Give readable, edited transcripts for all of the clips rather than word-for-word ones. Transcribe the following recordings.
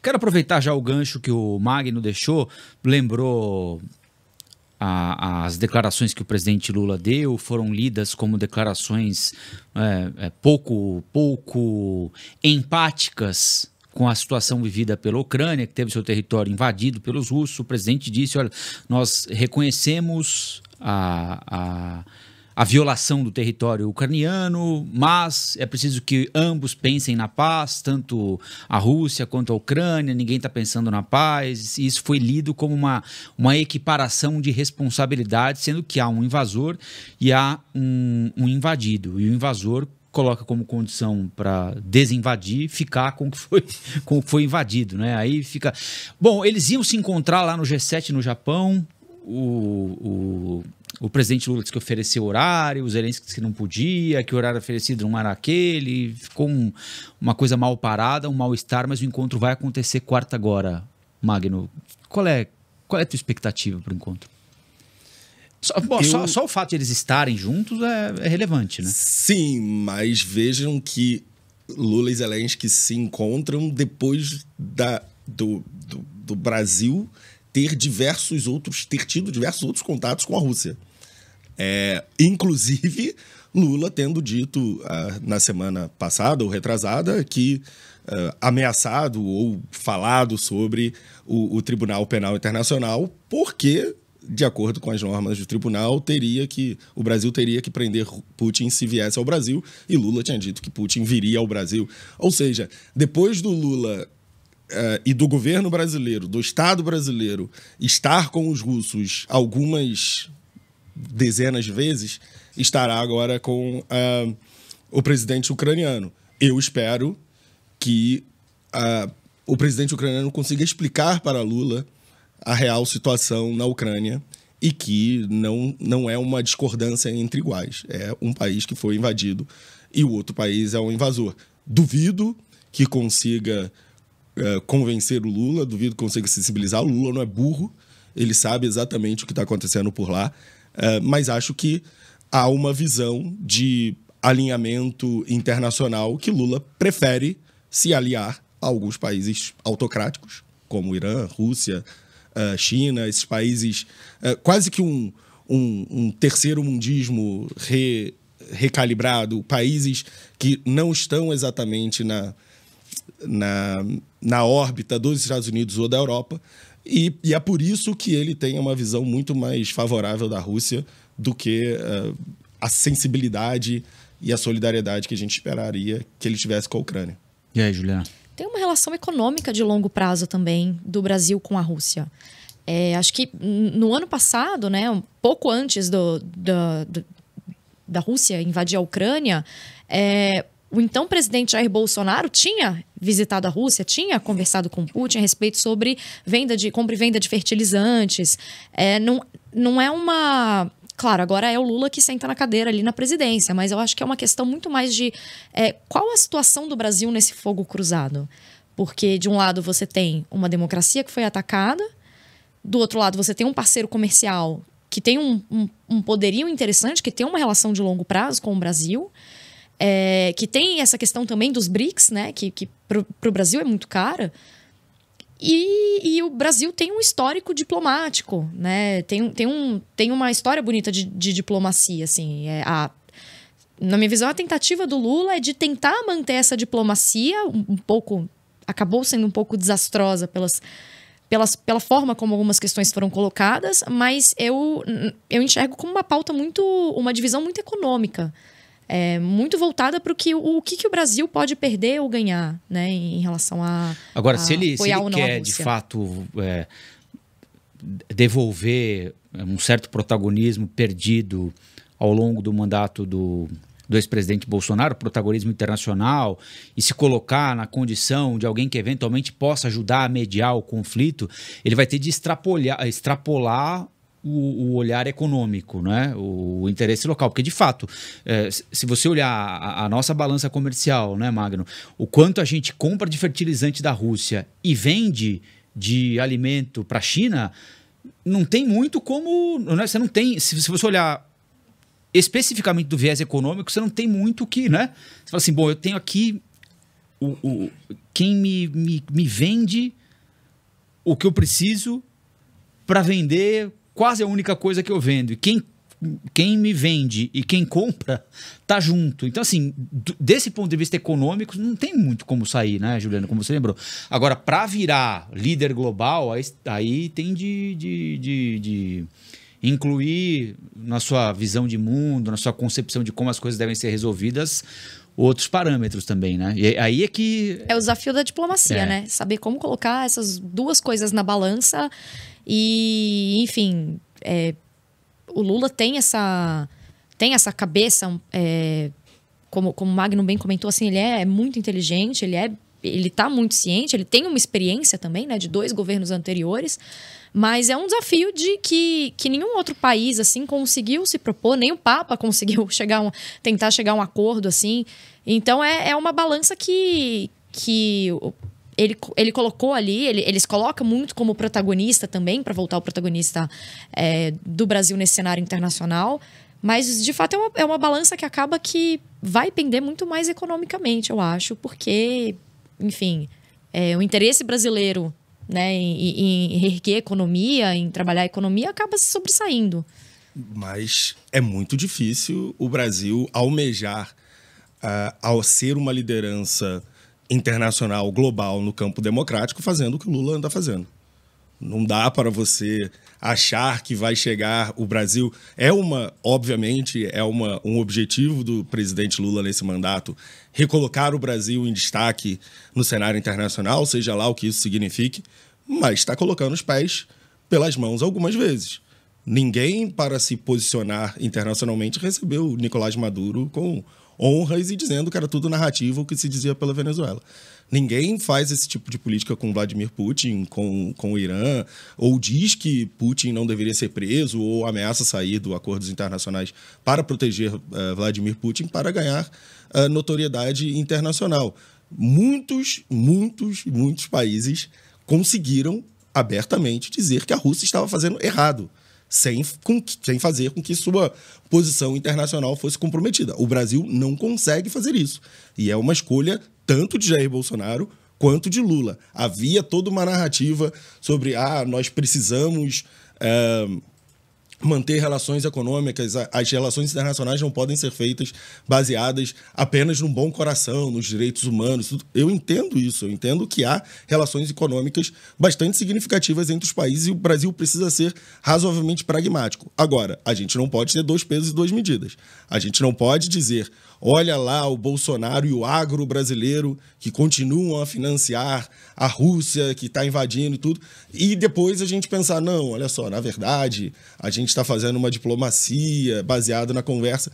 Quero aproveitar já o gancho que o Magno deixou, lembrou as declarações que o presidente Lula deu, foram lidas como declarações pouco empáticas com a situação vivida pela Ucrânia, que teve seu território invadido pelos russos. O presidente disse, olha, nós reconhecemos a violação do território ucraniano, mas é preciso que ambos pensem na paz, tanto a Rússia quanto a Ucrânia, ninguém está pensando na paz, e isso foi lido como uma equiparação de responsabilidade, sendo que há um invasor e há um invadido, e o invasor coloca como condição para desinvadir, ficar com o que foi invadido, né? Aí fica... Bom, eles iam se encontrar lá no G7 no Japão, o presidente Lula disse que ofereceu horário, o Zelensky disse que não podia, que o horário oferecido não era aquele, ficou uma coisa mal parada, um mal-estar, mas o encontro vai acontecer quarta agora. Magno, qual é a tua expectativa para o encontro? Só o fato de eles estarem juntos é relevante, né? Sim, mas vejam que Lula e Zelensky se encontram depois do Brasil ter tido diversos outros contatos com a Rússia. Inclusive, Lula tendo dito na semana passada ou retrasada que ameaçado ou falado sobre o Tribunal Penal Internacional, porque, de acordo com as normas do tribunal, o Brasil teria que prender Putin se viesse ao Brasil, e Lula tinha dito que Putin viria ao Brasil. Ou seja, depois do Lula e do governo brasileiro, do Estado brasileiro, estar com os russos algumas dezenas de vezes, estará agora com o presidente ucraniano. Eu espero que o presidente ucraniano consiga explicar para Lula a real situação na Ucrânia e que não é uma discordância entre iguais. É um país que foi invadido e o outro país é um invasor. Duvido que consiga convencer o Lula, duvido que consiga sensibilizar. O Lula não é burro, ele sabe exatamente o que está acontecendo por lá, mas acho que há uma visão de alinhamento internacional que Lula prefere se aliar a alguns países autocráticos, como Irã, Rússia, China, esses países, quase que um terceiro mundismo recalibrado, países que não estão exatamente na órbita dos Estados Unidos ou da Europa, e é por isso que ele tem uma visão muito mais favorável da Rússia do que a sensibilidade e a solidariedade que a gente esperaria que ele tivesse com a Ucrânia. E aí, Juliana? Tem uma relação econômica de longo prazo também do Brasil com a Rússia. Acho que no ano passado, né, um pouco antes da Rússia invadir a Ucrânia, o então presidente Jair Bolsonaro tinha visitado a Rússia, tinha conversado com Putin a respeito sobre compra e venda de fertilizantes. Não é uma... Claro, agora é o Lula que senta na cadeira ali na presidência, mas eu acho que é uma questão muito mais de qual a situação do Brasil nesse fogo cruzado. Porque, de um lado, você tem uma democracia que foi atacada, do outro lado, você tem um parceiro comercial que tem um poderio interessante, que tem uma relação de longo prazo com o Brasil, que tem essa questão também dos BRICS, né, que para o Brasil é muito cara. E o Brasil tem um histórico diplomático, né? Tem uma história bonita de diplomacia, assim. Na minha visão, a tentativa do Lula é de tentar manter essa diplomacia um pouco... Acabou sendo um pouco desastrosa pela forma como algumas questões foram colocadas, mas eu enxergo como uma pauta uma divisão muito econômica. Muito voltada para o que o Brasil pode perder ou ganhar, né, em relação a Agora, se ele quer, de fato, devolver um certo protagonismo perdido ao longo do mandato do ex-presidente Bolsonaro, protagonismo internacional, e se colocar na condição de alguém que eventualmente possa ajudar a mediar o conflito, ele vai ter de extrapolar o olhar econômico, né? O interesse local. Porque, de fato, se você olhar a nossa balança comercial, né, Magno, o quanto a gente compra de fertilizante da Rússia e vende de alimento para a China, não tem muito como... Né? Você não tem... Se você olhar especificamente do viés econômico, você não tem muito o que, né? Você fala assim, bom, eu tenho aqui quem me vende o que eu preciso para vender quase a única coisa que eu vendo. E quem me vende e quem compra tá junto. Então, assim, desse ponto de vista econômico, não tem muito como sair, né, Juliana? Como você lembrou. Agora, para virar líder global, aí tem de incluir na sua visão de mundo, na sua concepção de como as coisas devem ser resolvidas, outros parâmetros também, né? E aí é que... É o desafio da diplomacia, né? Saber como colocar essas duas coisas na balança e, enfim, o Lula tem essa cabeça, como o Magno bem comentou, assim, ele é muito inteligente, ele tá muito ciente, ele tem uma experiência também, né, de 2 governos anteriores, mas é um desafio de que nenhum outro país, assim, conseguiu se propor, nem o Papa conseguiu tentar chegar a um acordo, assim. Então, é uma balança que ele colocou ali, eles colocam muito como protagonista também, para voltar ao protagonista do Brasil nesse cenário internacional, mas, de fato, é uma balança que acaba que vai pender muito mais economicamente, eu acho, porque, enfim, o interesse brasileiro, né, em erguer a economia, em trabalhar a economia, acaba se sobressaindo. Mas é muito difícil o Brasil almejar, ao ser uma liderança internacional, global, no campo democrático, fazendo o que o Lula anda fazendo. Não dá para você achar que vai chegar o Brasil. Obviamente, um objetivo do presidente Lula nesse mandato, recolocar o Brasil em destaque no cenário internacional, seja lá o que isso signifique, mas está colocando os pés pelas mãos algumas vezes. Ninguém, para se posicionar internacionalmente, recebeu Nicolás Maduro com honras e dizendo que era tudo narrativa o que se dizia pela Venezuela. Ninguém faz esse tipo de política com Vladimir Putin, com o Irã, ou diz que Putin não deveria ser preso, ou ameaça sair dos acordos internacionais para proteger Vladimir Putin, para ganhar notoriedade internacional. Muitos países conseguiram abertamente dizer que a Rússia estava fazendo errado, sem fazer com que sua posição internacional fosse comprometida. O Brasil não consegue fazer isso. E é uma escolha tanto de Jair Bolsonaro quanto de Lula. Havia toda uma narrativa sobre nós precisamos manter relações econômicas, as relações internacionais não podem ser feitas baseadas apenas no bom coração, nos direitos humanos. Tudo. Eu entendo isso, eu entendo que há relações econômicas bastante significativas entre os países e o Brasil precisa ser razoavelmente pragmático. Agora, a gente não pode ter 2 pesos e 2 medidas. A gente não pode dizer, olha lá o Bolsonaro e o agro brasileiro que continuam a financiar a Rússia, que está invadindo e tudo, e depois a gente pensar, não, olha só, na verdade, a gente está fazendo uma diplomacia baseada na conversa.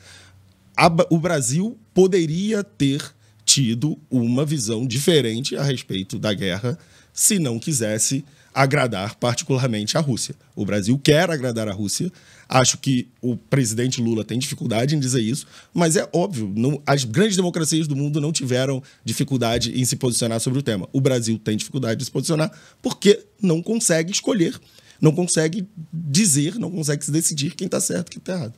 O Brasil poderia ter tido uma visão diferente a respeito da guerra se não quisesse agradar particularmente a Rússia. O Brasil quer agradar a Rússia. Acho que o presidente Lula tem dificuldade em dizer isso, mas é óbvio, as grandes democracias do mundo não tiveram dificuldade em se posicionar sobre o tema. O Brasil tem dificuldade de se posicionar porque não consegue escolher, não consegue dizer, não consegue se decidir quem está certo e quem está errado.